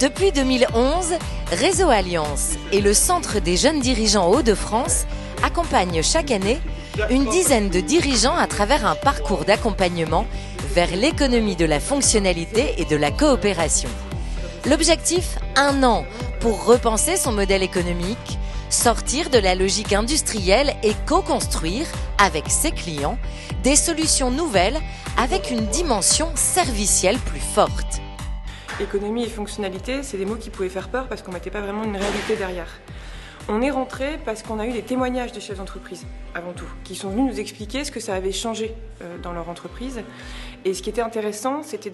Depuis 2011, Réseau Alliance et le Centre des jeunes dirigeants Hauts-de-France accompagnent chaque année une dizaine de dirigeants à travers un parcours d'accompagnement vers l'économie de la fonctionnalité et de la coopération. L'objectif, 1 an pour repenser son modèle économique, sortir de la logique industrielle et co-construire avec ses clients des solutions nouvelles avec une dimension servicielle plus forte. Économie et fonctionnalité, c'est des mots qui pouvaient faire peur parce qu'on ne mettait pas vraiment une réalité derrière. On est rentré parce qu'on a eu des témoignages de chefs d'entreprise, avant tout, qui sont venus nous expliquer ce que ça avait changé dans leur entreprise. Et ce qui était intéressant, c'était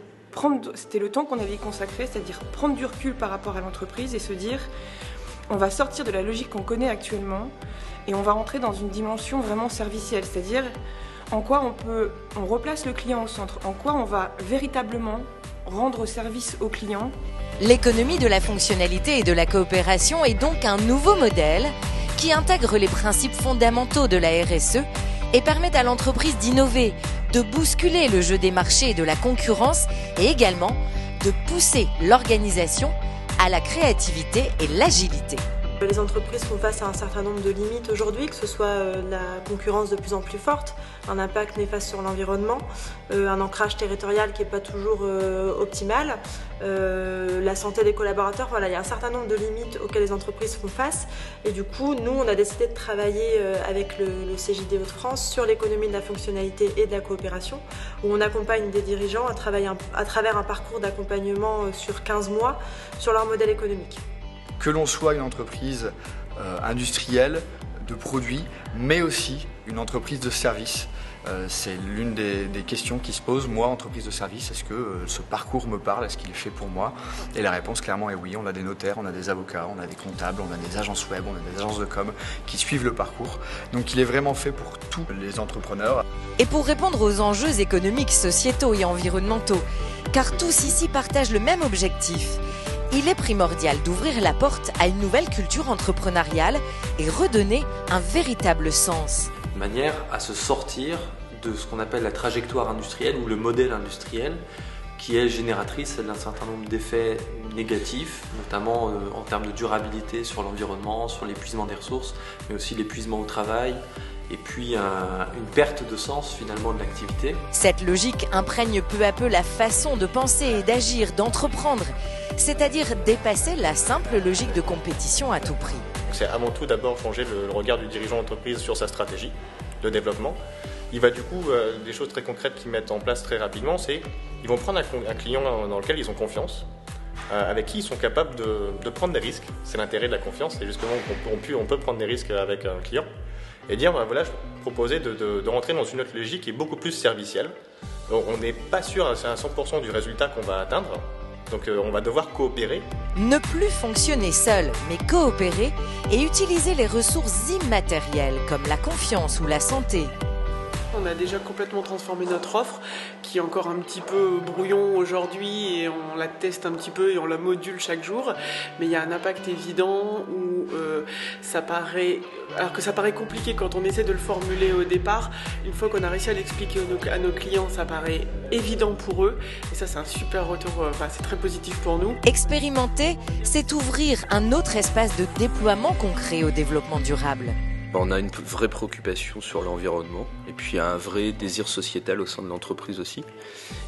le temps qu'on avait consacré, c'est-à-dire prendre du recul par rapport à l'entreprise et se dire on va sortir de la logique qu'on connaît actuellement et on va rentrer dans une dimension vraiment servicielle, c'est-à-dire en quoi on replace le client au centre, en quoi on va véritablement rendre service aux clients. L'économie de la fonctionnalité et de la coopération est donc un nouveau modèle qui intègre les principes fondamentaux de la RSE et permet à l'entreprise d'innover, de bousculer le jeu des marchés et de la concurrence et également de pousser l'organisation à la créativité et l'agilité. Les entreprises font face à un certain nombre de limites aujourd'hui, que ce soit la concurrence de plus en plus forte, un impact néfaste sur l'environnement, un ancrage territorial qui n'est pas toujours optimal, la santé des collaborateurs. Voilà, il y a un certain nombre de limites auxquelles les entreprises font face. Et du coup, nous, on a décidé de travailler avec le CJD Hauts-de-France sur l'économie de la fonctionnalité et de la coopération, où on accompagne des dirigeants à travers un parcours d'accompagnement sur 15 mois sur leur modèle économique. Que l'on soit une entreprise industrielle, de produits, mais aussi une entreprise de service. C'est l'une des questions qui se posent. Moi, entreprise de service, est-ce que ce parcours me parle? Est-ce qu'il est fait pour moi? Et la réponse, clairement, est oui. On a des notaires, on a des avocats, on a des comptables, on a des agences web, on a des agences de com qui suivent le parcours. Donc, il est vraiment fait pour tous les entrepreneurs. Et pour répondre aux enjeux économiques, sociétaux et environnementaux, car tous ici partagent le même objectif, il est primordial d'ouvrir la porte à une nouvelle culture entrepreneuriale et redonner un véritable sens. De manière à se sortir de ce qu'on appelle la trajectoire industrielle ou le modèle industriel qui est génératrice d'un certain nombre d'effets négatifs, notamment en termes de durabilité sur l'environnement, sur l'épuisement des ressources, mais aussi l'épuisement au travail, et puis une perte de sens finalement de l'activité. Cette logique imprègne peu à peu la façon de penser et d'agir, d'entreprendre, c'est-à-dire dépasser la simple logique de compétition à tout prix. C'est avant tout d'abord changer le regard du dirigeant d'entreprise sur sa stratégie de développement. Il va du coup, des choses très concrètes qu'ils mettent en place très rapidement, c'est qu'ils vont prendre un client dans lequel ils ont confiance, avec qui ils sont capables de prendre des risques. C'est l'intérêt de la confiance, c'est justement qu'on peut prendre des risques avec un client. Et dire, voilà, je proposais de rentrer dans une autre logique qui est beaucoup plus servicielle. On n'est pas sûr à 100% du résultat qu'on va atteindre, donc on va devoir coopérer. Ne plus fonctionner seul, mais coopérer et utiliser les ressources immatérielles comme la confiance ou la santé. On a déjà complètement transformé notre offre, qui est encore un petit peu brouillon aujourd'hui, et on la teste un petit peu et on la module chaque jour. Mais il y a un impact évident où alors que ça paraît compliqué quand on essaie de le formuler au départ, une fois qu'on a réussi à l'expliquer à nos clients, ça paraît évident pour eux. Et ça, c'est un super retour, c'est très positif pour nous. Expérimenter, c'est ouvrir un autre espace de déploiement concret au développement durable. On a une vraie préoccupation sur l'environnement et puis il y a un vrai désir sociétal au sein de l'entreprise aussi.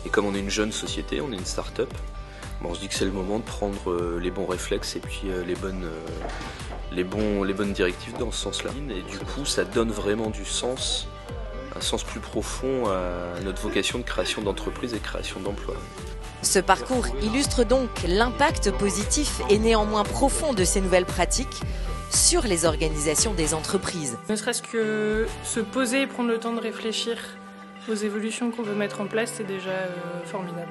Et comme on est une jeune société, on est une start-up, on se dit que c'est le moment de prendre les bons réflexes et puis les bonnes directives dans ce sens-là. Et du coup, ça donne vraiment du sens, un sens plus profond à notre vocation de création d'entreprise et de création d'emplois. Ce parcours illustre donc l'impact positif et néanmoins profond de ces nouvelles pratiques sur les organisations des entreprises. Ne serait-ce que se poser et prendre le temps de réfléchir aux évolutions qu'on veut mettre en place, c'est déjà formidable.